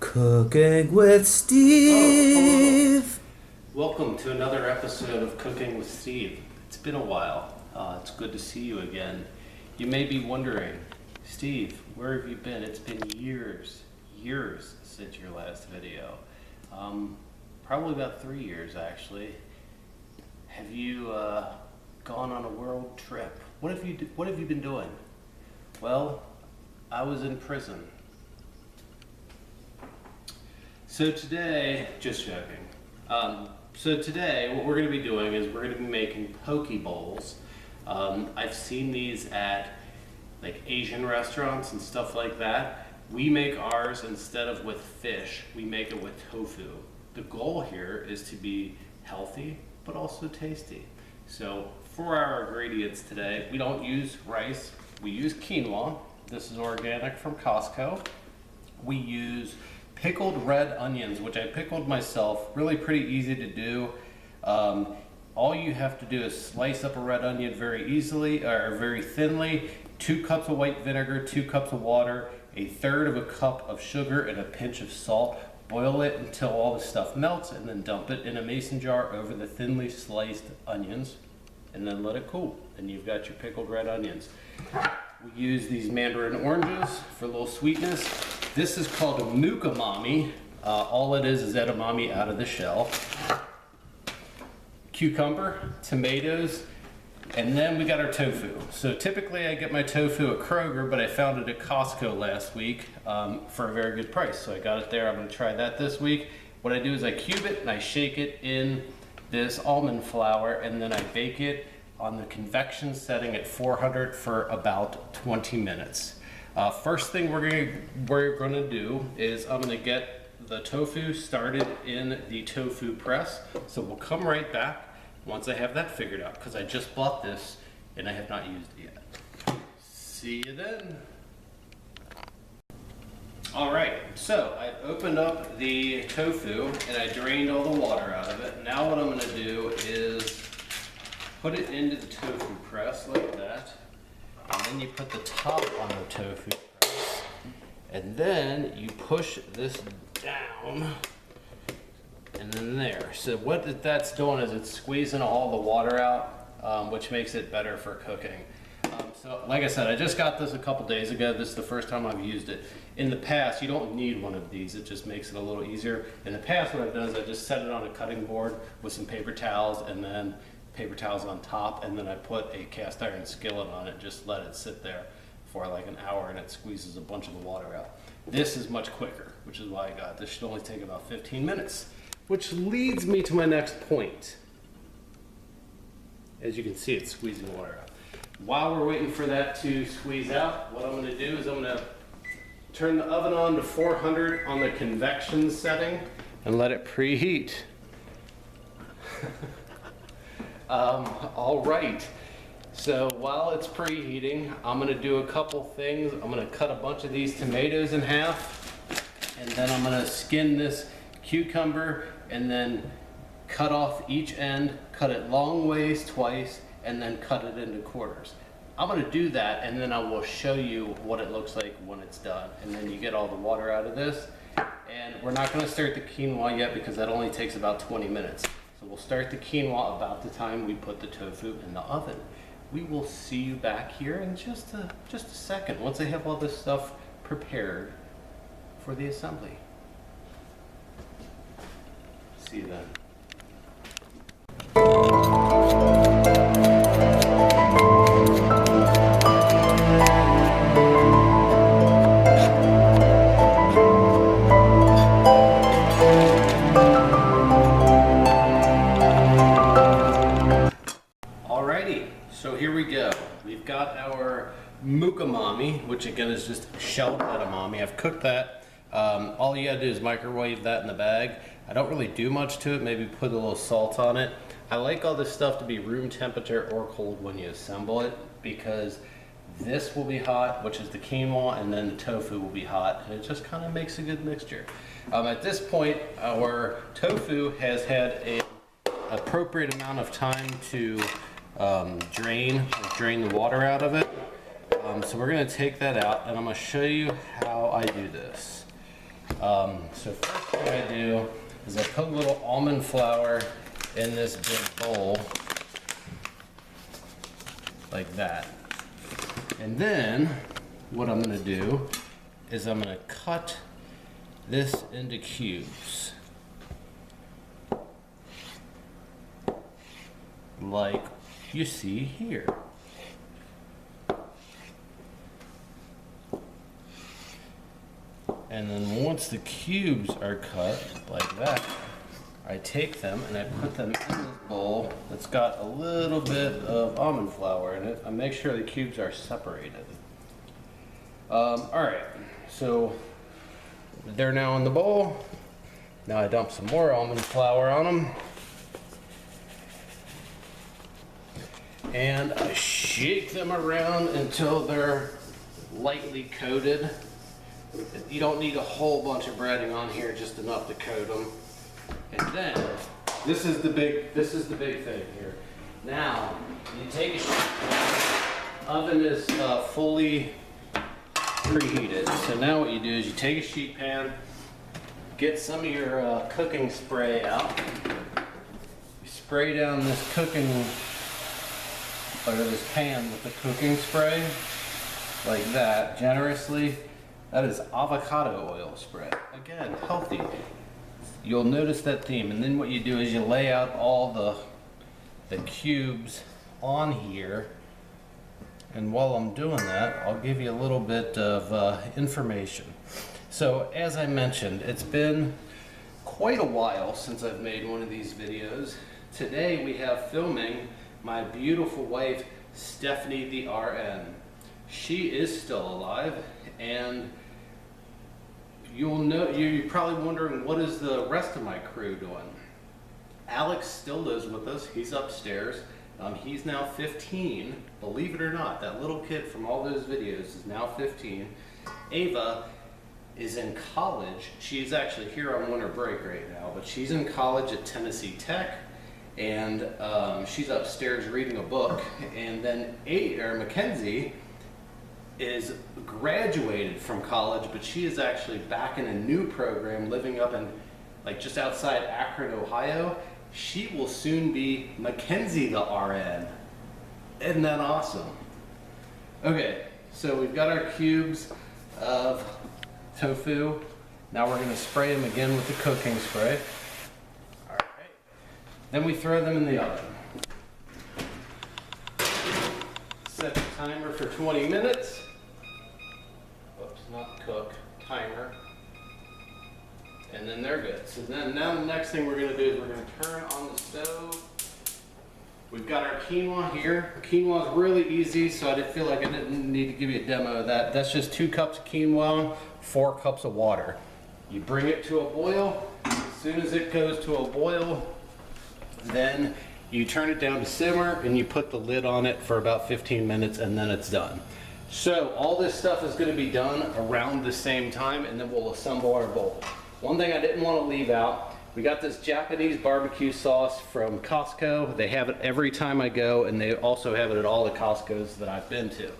Cooking with Steve. Welcome to another episode of Cooking with Steve. It's been a while. It's good to see you again. You may be wondering, Steve, where have you been? It's been years since your last video. Probably about 3 years actually. Have you gone on a world trip? What have you been doing? Well, I was in prison. So today, just joking. So today, what we're going to be doing is we're going to be making poke bowls. I've seen these at like Asian restaurants and stuff like that. We make ours instead of with fish, we make it with tofu. The goal here is to be healthy, but also tasty. So for our ingredients today, we don't use rice, we use quinoa. This is organic from Costco. We use pickled red onions, which I pickled myself, really pretty easy to do. All you have to do is slice up a red onion very easily, or very thinly, 2 cups of white vinegar, 2 cups of water, 1/3 cup of sugar, and a pinch of salt. Boil it until all the stuff melts, and then dump it in a mason jar over the thinly sliced onions, and then let it cool. And you've got your pickled red onions. We use these mandarin oranges for a little sweetness. This is called a mukamami. All it is edamame out of the shell. Cucumber, tomatoes, and then we got our tofu. So typically I get my tofu at Kroger, but I found it at Costco last week for a very good price. So I got it there. I'm going to try that this week. What I do is I cube it and I shake it in this almond flour, and then I bake it on the convection setting at 400 for about 20 minutes. First thing we're gonna do is I'm gonna get the tofu started in the tofu press. So we'll come right back once I have that figured out, because I just bought this and I have not used it yet. See you then. All right, so I opened up the tofu and I drained all the water out of it. Now what I'm gonna do is put it into the tofu press like that, and then you put the top on the tofu press, and then you push this down, and then there. So what that's doing is it's squeezing all the water out, which makes it better for cooking. So like I said, I just got this a couple days ago. This is the first time I've used it. In the past, you don't need one of these. It just makes it a little easier. In the past, what I've done is I just set it on a cutting board with some paper towels, and then paper towels on top, and then I put a cast iron skillet on it, just let it sit there for like an hour, and it squeezes a bunch of the water out. This is much quicker, which is why I got this. Should only take about 15 minutes, which leads me to my next point. As you can see, it's squeezing water out. While we're waiting for that to squeeze out, what I'm going to do is I'm going to turn the oven on to 400 on the convection setting and let it preheat. All right, so while it's preheating, I'm gonna do a couple things. I'm gonna cut a bunch of these tomatoes in half, and then I'm gonna skin this cucumber and then cut off each end, cut it long ways twice, and then cut it into quarters. I'm gonna do that, and then I will show you what it looks like when it's done. And then you get all the water out of this. And we're not gonna start the quinoa yet because that only takes about 20 minutes. So we'll start the quinoa about the time we put the tofu in the oven. We will see you back here in just a second, once I have all this stuff prepared for the assembly. See you then. So here we go. We've got our mukamami, which again is just shelled edamame. I've cooked that. All you gotta do is microwave that in the bag. I don't really do much to it, maybe put a little salt on it. I like all this stuff to be room temperature or cold when you assemble it, because this will be hot, which is the quinoa, and then the tofu will be hot, and it just kind of makes a good mixture. At this point, our tofu has had an appropriate amount of time to drain the water out of it. So we're going to take that out, and I'm going to show you how I do this. So first thing I do is I put a little almond flour in this big bowl, like that. And then what I'm gonna do is I'm gonna cut this into cubes, like you see here. And then once the cubes are cut like that, I take them and I put them in this bowl that's got a little bit of almond flour in it. I make sure the cubes are separated. All right, so they're now in the bowl. Now I dump some more almond flour on them. And I shake them around until they're lightly coated. You don't need a whole bunch of breading on here, just enough to coat them. And then, this is the big thing here. Now, you take a sheet pan. Oven is fully preheated. So now what you do is you take a sheet pan, get some of your cooking spray out. You spray down this this pan with the cooking spray, like that, generously. That is avocado oil spray. Again, healthy. You'll notice that theme. And then what you do is you lay out all the cubes on here. And while I'm doing that, I'll give you a little bit of information. So as I mentioned, it's been quite a while since I've made one of these videos. Today we have filming my beautiful wife, Stephanie the RN. She is still alive, and you're probably wondering, what is the rest of my crew doing? Alex still lives with us. He's upstairs. He's now 15. Believe it or not, that little kid from all those videos is now 15. Ava is in college. She's actually here on winter break right now, but she's in college at Tennessee Tech, and she's upstairs reading a book. And then Mackenzie is graduated from college, but she is actually back in a new program, living up in, like, just outside Akron, Ohio. She will soon be Mackenzie the RN. Isn't that awesome? Okay, so we've got our cubes of tofu. Now we're gonna spray them again with the cooking spray. All right. Then we throw them in the oven. Set the timer for 20 minutes. Oops, not cook, timer. And then they're good. So then now the next thing we're going to do is we're going to turn on the stove. We've got our quinoa here. Quinoa is really easy, so I didn't feel like I didn't need to give you a demo of that. That's just 2 cups of quinoa, 4 cups of water. You bring it to a boil. As soon as it goes to a boil, then you turn it down to simmer and you put the lid on it for about 15 minutes, and then it's done. So all this stuff is going to be done around the same time, and then we'll assemble our bowl. One thing I didn't want to leave out, we got this Japanese barbecue sauce from Costco. They have it every time I go, and they also have it at all the Costco's that I've been to.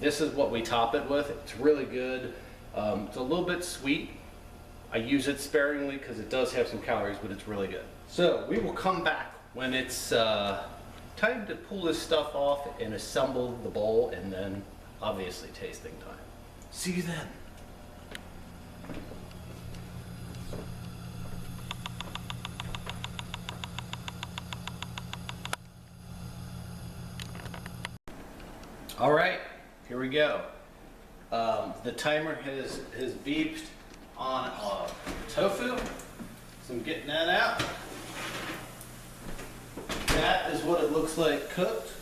This is what we top it with. It's really good. It's a little bit sweet. I use it sparingly because it does have some calories, but it's really good. So we will come back when it's time to pull this stuff off and assemble the bowl, and then obviously tasting time. See you then. All right, here we go. The timer has beeped on tofu, so I'm getting that out. That is what it looks like cooked.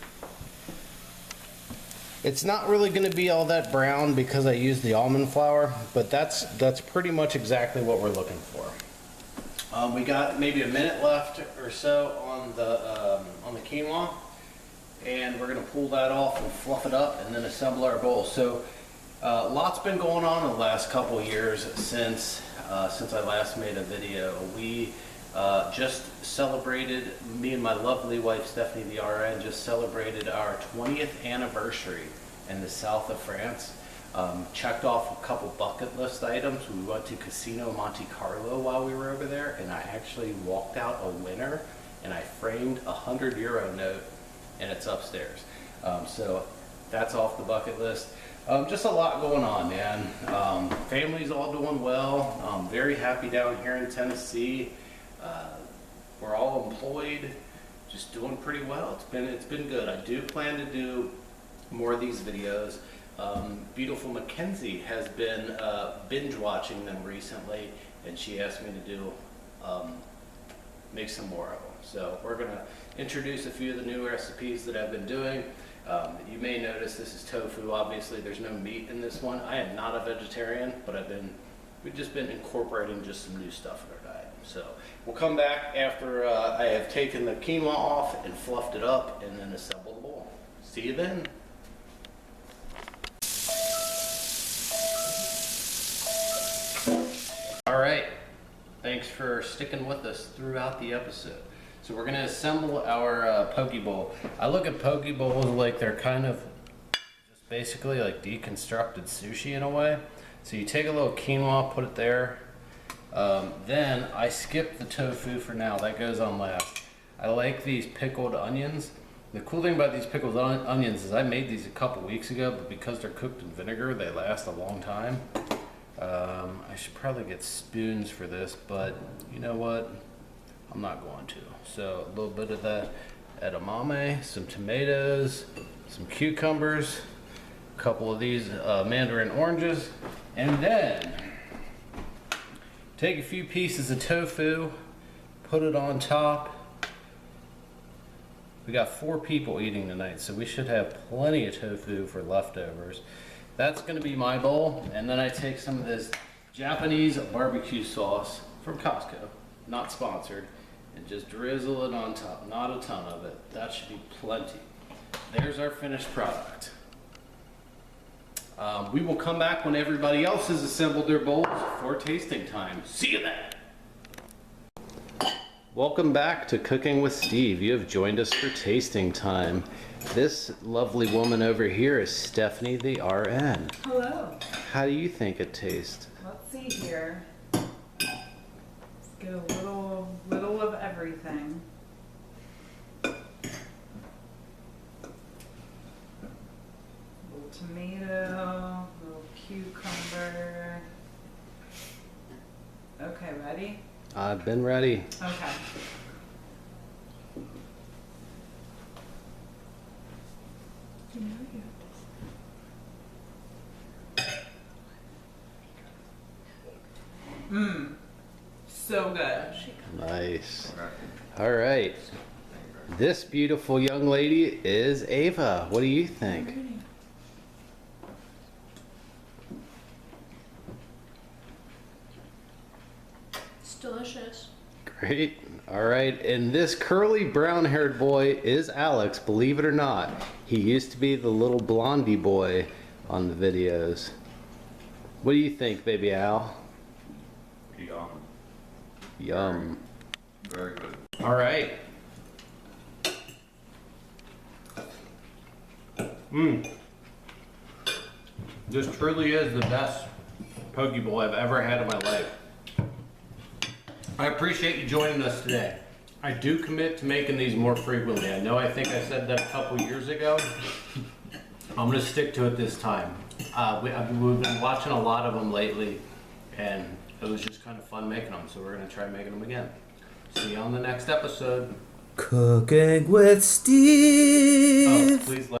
It's not really going to be all that brown because I used the almond flour, but that's pretty much exactly what we're looking for. We got maybe a minute left or so on the quinoa, and we're going to pull that off and fluff it up and then assemble our bowl. So lots been going on in the last couple years since I last made a video. We just celebrated, me and my lovely wife Stephanie the RN just celebrated our 20th anniversary in the south of France. Checked off a couple bucket list items. We went to Casino Monte Carlo while we were over there, and I actually walked out a winner, and I framed a €100 note, and it's upstairs. So that's off the bucket list. Just a lot going on, man. Family's all doing well. I'm very happy down here in Tennessee. We're all employed, just doing pretty well. It's been good. I do plan to do more of these videos. Beautiful Mackenzie has been binge watching them recently, and she asked me to do make some more of them. So we're gonna introduce a few of the new recipes that I've been doing. You may notice this is tofu. Obviously, there's no meat in this one. I am not a vegetarian, but we've just been incorporating just some new stuff in our diet. So we'll come back after I have taken the quinoa off and fluffed it up and then assembled the bowl. See you then. All right, thanks for sticking with us throughout the episode. So we're gonna assemble our poke bowl. I look at poke bowls like they're kind of just basically like deconstructed sushi in a way. So you take a little quinoa, put it there. Then I skip the tofu for now, that goes on last. I like these pickled onions. The cool thing about these pickled onions is I made these a couple weeks ago, but because they're cooked in vinegar, they last a long time. I should probably get spoons for this, but you know what? I'm not going to. So a little bit of that edamame, some tomatoes, some cucumbers, a couple of these mandarin oranges, and then take a few pieces of tofu, put it on top. We got 4 people eating tonight, so we should have plenty of tofu for leftovers. That's gonna be my bowl, and then I take some of this Japanese barbecue sauce from Costco, not sponsored, and just drizzle it on top. Not a ton of it, that should be plenty. There's our finished product. We will come back when everybody else has assembled their bowls for tasting time. See you then. Welcome back to Cooking with Steve. You have joined us for tasting time. This lovely woman over here is Stephanie the RN. Hello. How do you think it tastes? Let's see here. Let's get a little of everything. Little tomato, little cucumber. Okay, ready? I've been ready. Okay. Mmm, so good. Nice. All right. This beautiful young lady is Ava. What do you think? It's delicious. Great. All right. And this curly brown-haired boy is Alex, believe it or not. He used to be the little blondie boy on the videos. What do you think, baby Al? Yum. Yum. Very good. All right. This truly is the best poke bowl I've ever had in my life. I appreciate you joining us today. I do commit to making these more frequently. I know I think I said that a couple years ago. I'm going to stick to it this time. We've been watching a lot of them lately, and it was just kind of fun making them, so we're going to try making them again. See you on the next episode. Cooking with Steve. Oh, please